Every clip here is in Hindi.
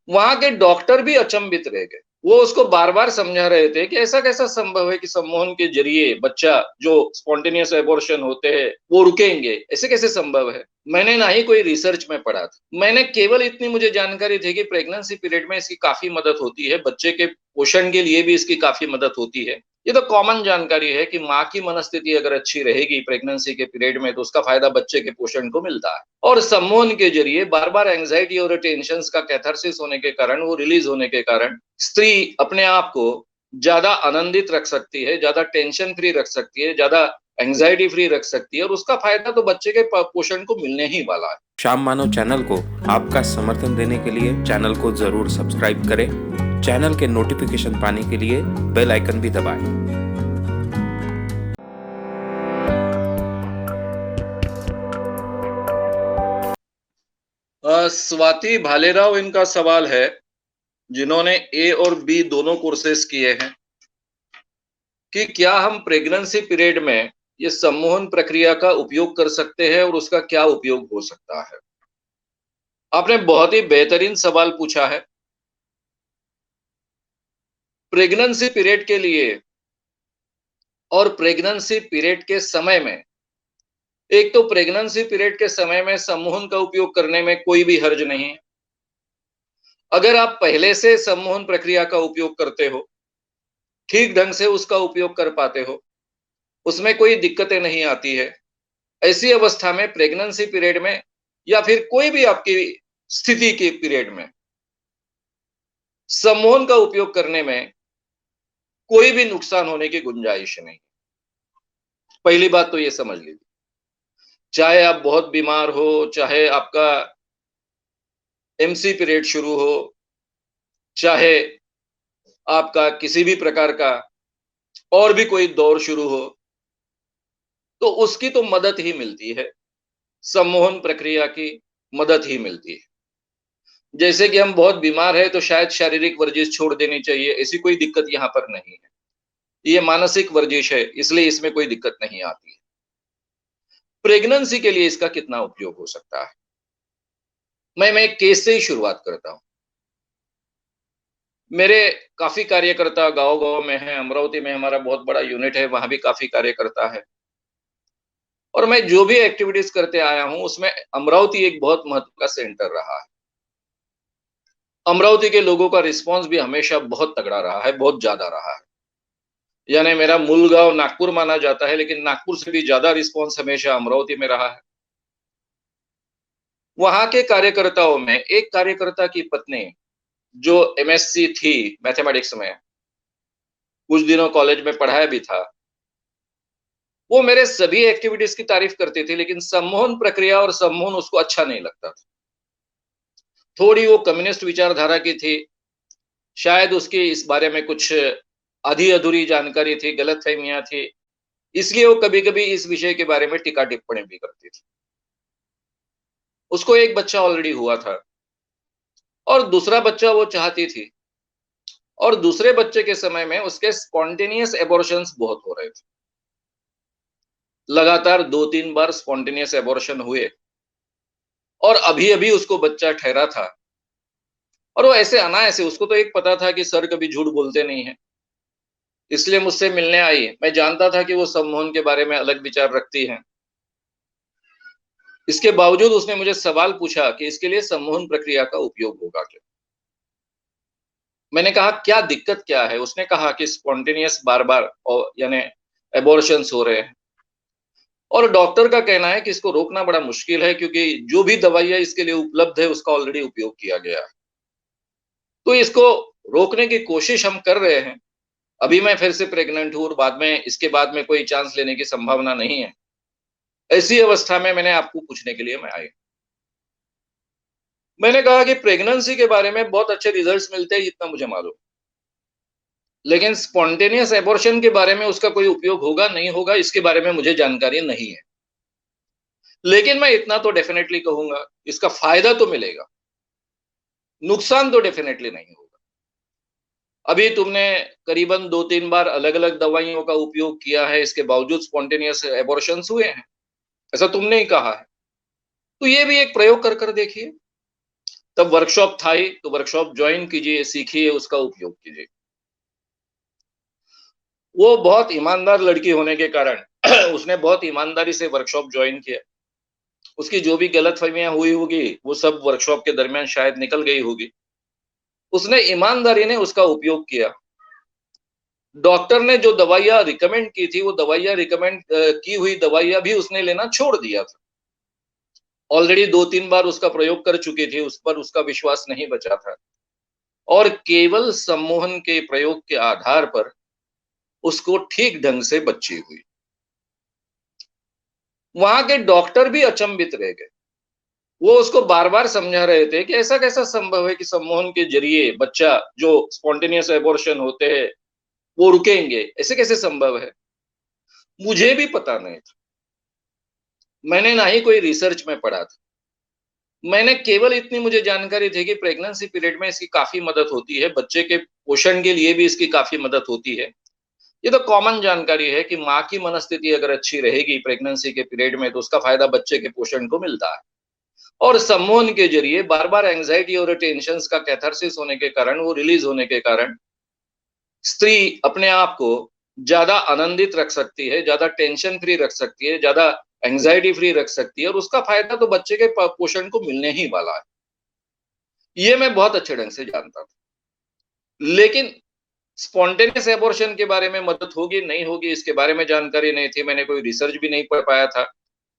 वहां के डॉक्टर भी अचंभित रह गए। वो उसको बार बार समझा रहे थे कि ऐसा कैसा संभव है कि सम्मोहन के जरिए बच्चा जो स्पॉन्टेनियस एबॉर्शन होते हैं वो रुकेंगे, ऐसे कैसे संभव है। मैंने ना ही कोई रिसर्च में पढ़ा था, मैंने केवल इतनी मुझे जानकारी थी कि प्रेगनेंसी पीरियड में इसकी काफी मदद होती है, बच्चे के पोषण के लिए भी इसकी काफी मदद होती है। ये तो कॉमन जानकारी है कि माँ की मनस्थिति अगर अच्छी रहेगी प्रेगनेंसी के पीरियड में तो उसका फायदा बच्चे के पोषण को मिलता है। और सम्मोहन के जरिए बार बार एंजाइटी और टेंशन का कैथारसिस होने के कारण, वो रिलीज होने के कारण स्त्री अपने आप को ज्यादा आनंदित रख सकती है, ज्यादा टेंशन फ्री रख सकती है, ज्यादा एंजाइटी फ्री रख सकती है, और उसका फायदा तो बच्चे के पोषण को मिलने ही वाला है। श्याम मानव चैनल को आपका समर्थन देने के लिए चैनल को जरूर सब्सक्राइब करें। चैनल के नोटिफिकेशन पाने के लिए बेल आइकन भी दबाएं। स्वाति भालेराव इनका सवाल है, जिन्होंने ए और बी दोनों कोर्सेज किए हैं, कि क्या हम प्रेगनेंसी पीरियड में ये सम्मोहन प्रक्रिया का उपयोग कर सकते हैं और उसका क्या उपयोग हो सकता है। आपने बहुत ही बेहतरीन सवाल पूछा है। प्रेगनेंसी पीरियड के लिए और प्रेगनेंसी पीरियड के समय में, एक तो प्रेगनेंसी पीरियड के समय में सम्मोहन का उपयोग करने में कोई भी हर्ज नहीं है। अगर आप पहले से सम्मोहन प्रक्रिया का उपयोग करते हो, ठीक ढंग से उसका उपयोग कर पाते हो, उसमें कोई दिक्कतें नहीं आती है, ऐसी अवस्था में प्रेगनेंसी पीरियड में या फिर कोई भी आपकी स्थिति के पीरियड में सम्मोहन का उपयोग करने में कोई भी नुकसान होने की गुंजाइश नहीं। पहली बात तो ये समझ लीजिए, चाहे आप बहुत बीमार हो, चाहे आपका एमसी पीरियड शुरू हो, चाहे आपका किसी भी प्रकार का और भी कोई दौर शुरू हो, तो उसकी तो मदद ही मिलती है, सम्मोहन प्रक्रिया की मदद ही मिलती है। जैसे कि हम बहुत बीमार है तो शायद शारीरिक वर्जिश छोड़ देनी चाहिए, ऐसी कोई दिक्कत यहाँ पर नहीं है। ये मानसिक वर्जिश है, इसलिए इसमें कोई दिक्कत नहीं आती है। प्रेगनेंसी के लिए इसका कितना उपयोग हो सकता है, मैं एक केस से ही शुरुआत करता हूं। मेरे काफी कार्यकर्ता गांव-गांव में हैं, अमरावती में हमारा बहुत बड़ा यूनिट है, वहां भी काफी कार्यकर्ता है। और मैं जो भी एक्टिविटीज करते आया हूं उसमें अमरावती एक बहुत महत्व का सेंटर रहा है। अमरावती के लोगों का रिस्पांस भी हमेशा बहुत तगड़ा रहा है, बहुत ज्यादा रहा है। यानी मेरा मूल गांव नागपुर माना जाता है, लेकिन नागपुर से भी ज्यादा रिस्पांस हमेशा अमरावती में रहा है। वहां के कार्यकर्ताओं में एक कार्यकर्ता की पत्नी, जो एमएससी थी मैथमेटिक्स में, कुछ दिनों कॉलेज में पढ़ाया भी था, वो मेरे सभी एक्टिविटीज की तारीफ करती थी, लेकिन सम्मोहन प्रक्रिया और सम्मोहन उसको अच्छा नहीं लगता था। थोड़ी वो कम्युनिस्ट विचारधारा की थी, शायद उसकी इस बारे में कुछ आधी अधूरी जानकारी थी, गलतफहमियां थी, इसलिए वो कभी-कभी इस विषय के बारे में टीका टिप्पणी भी करती थी। उसको एक बच्चा ऑलरेडी हुआ था और दूसरा बच्चा वो चाहती थी, और दूसरे बच्चे के समय में उसके स्पॉन्टेनियस एबॉर्शंस बहुत हो रहे थे। लगातार 2-3 बार स्पॉन्टेनियस एबॉर्शन हुए और अभी-अभी उसको बच्चा ठहरा था। और वो ऐसे अनायास, उसको तो एक पता था कि सर कभी झूठ बोलते नहीं है, इसलिए मुझसे मिलने आई। मैं जानता था कि वो सम्मोहन के बारे में अलग विचार रखती हैं। इसके बावजूद उसने मुझे सवाल पूछा कि इसके लिए सम्मोहन प्रक्रिया का उपयोग होगा क्या। मैंने कहा क्या दिक्कत क्या है। उसने कहा कि स्पॉन्टेनियस बार बार यानी एबॉर्शंस हो रहे हैं, और डॉक्टर का कहना है कि इसको रोकना बड़ा मुश्किल है, क्योंकि जो भी दवाइयां इसके लिए उपलब्ध है उसका ऑलरेडी उपयोग किया गया है। तो इसको रोकने की कोशिश हम कर रहे हैं। अभी मैं फिर से प्रेग्नेंट हूं और बाद में, इसके बाद में कोई चांस लेने की संभावना नहीं है। ऐसी अवस्था में मैंने आपको पूछने के लिए मैं आई। मैंने कहा कि प्रेगनेंसी के बारे में बहुत अच्छे रिजल्ट्स मिलते हैं, इतना मुझे मालूम, लेकिन स्पॉन्टेनियस एबॉर्शन के बारे में उसका कोई उपयोग होगा नहीं होगा, इसके बारे में मुझे जानकारी नहीं है। लेकिन मैं इतना तो डेफिनेटली कहूंगा, इसका फायदा तो मिलेगा, नुकसान तो डेफिनेटली नहीं होगा। अभी तुमने करीबन 2-3 बार अलग अलग दवाइयों का उपयोग किया है, इसके बावजूद स्पॉन्टेनियस एबॉर्शंस हुए हैं, ऐसा तुमने ही कहा है। तो ये भी एक प्रयोग कर कर देखिए। तब वर्कशॉप था ही, तो वर्कशॉप ज्वाइन कीजिए, सीखिए, उसका उपयोग कीजिए। वो बहुत ईमानदार लड़की होने के कारण उसने बहुत ईमानदारी से वर्कशॉप ज्वाइन किया। उसकी जो भी गलतफहमियां हुई होगी वो सब वर्कशॉप के दरमियान शायद निकल गई होगी। उसने ईमानदारी ने उसका उपयोग किया। डॉक्टर ने जो दवाइयां रिकमेंड की थी वो दवाइयां रिकमेंड की हुई दवाइयां भी उसने लेना छोड़ दिया था। ऑलरेडी 2-3 बार उसका प्रयोग कर चुकी थी, उस पर उसका विश्वास नहीं बचा था और केवल सम्मोहन के प्रयोग के आधार पर उसको ठीक ढंग से बच्ची हुई। वहां के डॉक्टर भी अचंभित रह गए। वो उसको बार-बार समझा रहे थे कि ऐसा कैसा संभव है कि सम्मोहन के जरिए बच्चा जो स्पॉन्टेनियस एबॉर्शन होते हैं वो रुकेंगे, ऐसे कैसे संभव है? मुझे भी पता नहीं था। मैंने ना ही कोई रिसर्च में पढ़ा था। मैंने केवल इतनी मुझे जानकारी थी कि प्रेगनेंसी पीरियड में इसकी काफ़ी मदद होती है, बच्चे के पोषण के लिए भी इसकी काफ़ी मदद होती है। ये तो कॉमन जानकारी है कि माँ की मनस्थिति अगर अच्छी रहेगी प्रेगनेंसी के पीरियड में तो उसका फ़ायदा बच्चे के पोषण को मिलता है। और सम्मोहन के जरिए बार-बार एंग्जायटी और टेंशन्स का कैथारसिस होने के कारण, वो रिलीज़ होने के कारण स्त्री अपने आप को ज़्यादा आनंदित रख सकती है, ज़्यादा टेंशन फ्री रख सकती है, ज़्यादा एंग्जायटी फ्री रख सकती है और उसका फ़ायदा तो बच्चे के पोषण को मिलने ही वाला है। ये मैं बहुत अच्छे ढंग से जानता था। लेकिन स्पॉन्टेनियस एबॉर्शन के बारे में मदद होगी, नहीं होगी, इसके बारे में जानकारी नहीं थी। मैंने कोई रिसर्च भी नहीं पढ़ पाया था।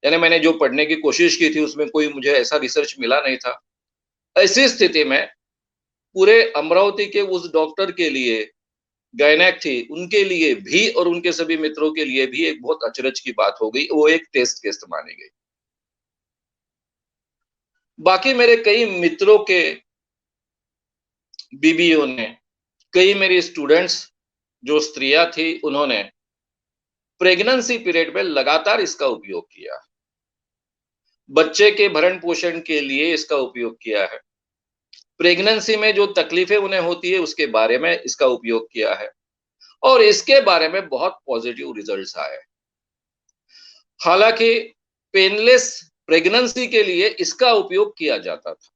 यानी मैंने जो पढ़ने की कोशिश की थी, उसमें कोई मुझे ऐसा रिसर्च मिला नहीं था। ऐसी स्थिति में पूरे अमरावती के उस डॉक्टर के लिए, गायनेक थी, उनके लिए भी और उनके सभी मित्रों के लिए भी एक बहुत अचरज की बात हो गई। वो एक टेस्ट केस मानी गई। बाकी मेरे कई मित्रों के बीवियों ने, कई मेरी स्टूडेंट्स जो स्त्रियां थी, उन्होंने प्रेगनेंसी पीरियड में लगातार इसका उपयोग किया। बच्चे के भरण पोषण के लिए इसका उपयोग किया है। प्रेगनेंसी में जो तकलीफें उन्हें होती है उसके बारे में इसका उपयोग किया है और इसके बारे में बहुत पॉजिटिव रिजल्ट्स आए। हालांकि पेनलेस प्रेगनेंसी के लिए इसका उपयोग किया जाता था।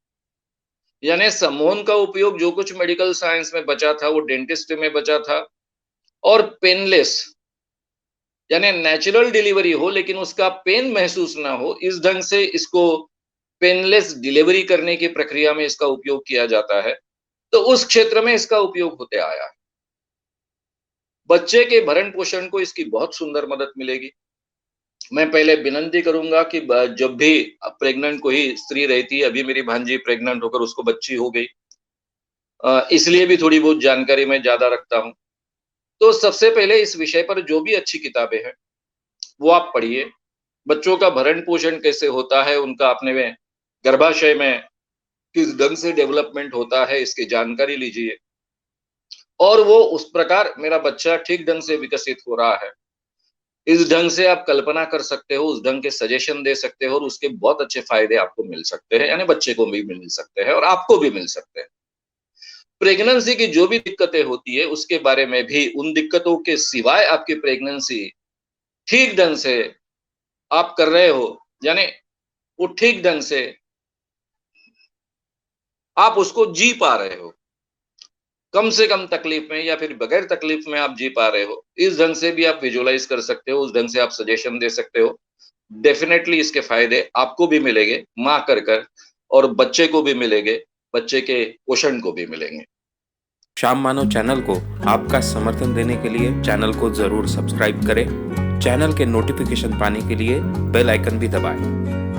यानी सम्मोहन का उपयोग जो कुछ मेडिकल साइंस में बचा था वो डेंटिस्ट्री में बचा था और पेनलेस यानी नेचुरल डिलीवरी हो लेकिन उसका पेन महसूस ना हो, इस ढंग से इसको पेनलेस डिलीवरी करने की प्रक्रिया में इसका उपयोग किया जाता है। तो उस क्षेत्र में इसका उपयोग होते आया है। बच्चे के भरण पोषण को इसकी बहुत सुंदर मदद मिलेगी। मैं पहले विनंती करूंगा कि जब भी प्रेग्नेंट कोई स्त्री रहती है, अभी मेरी भांजी प्रेग्नेंट होकर उसको बच्ची हो गई, इसलिए भी थोड़ी बहुत जानकारी मैं ज्यादा रखता हूं। तो सबसे पहले इस विषय पर जो भी अच्छी किताबें हैं वो आप पढ़िए। बच्चों का भरण पोषण कैसे होता है, उनका अपने में गर्भाशय में किस ढंग से डेवलपमेंट होता है, इसकी जानकारी लीजिए और वो उस प्रकार मेरा बच्चा ठीक ढंग से विकसित हो रहा है, इस ढंग से आप कल्पना कर सकते हो, उस ढंग के सजेशन दे सकते हो और उसके बहुत अच्छे फायदे आपको मिल सकते हैं। यानी बच्चे को भी मिल सकते हैं और आपको भी मिल सकते हैं। प्रेगनेंसी की जो भी दिक्कतें होती है उसके बारे में भी, उन दिक्कतों के सिवाय आपकी प्रेगनेंसी ठीक ढंग से आप कर रहे हो, यानी वो ठीक ढंग से आप उसको जी पा रहे हो, कम से कम तकलीफ में या फिर बगैर तकलीफ में आप जी पा रहे हो, इस ढंग से भी आप विजुअलाइज कर सकते हो, उस ढंग से आप सजेशन दे सकते हो। डेफिनेटली इसके फायदे आपको भी मिलेंगे मां कर और बच्चे को भी मिलेंगे, बच्चे के पोषण को भी मिलेंगे। श्याम मानव चैनल को आपका समर्थन देने के लिए चैनल को जरूर सब्सक्राइब करें। चैनल के नोटिफिकेशन पाने के लिए बेल आइकन भी दबाएं।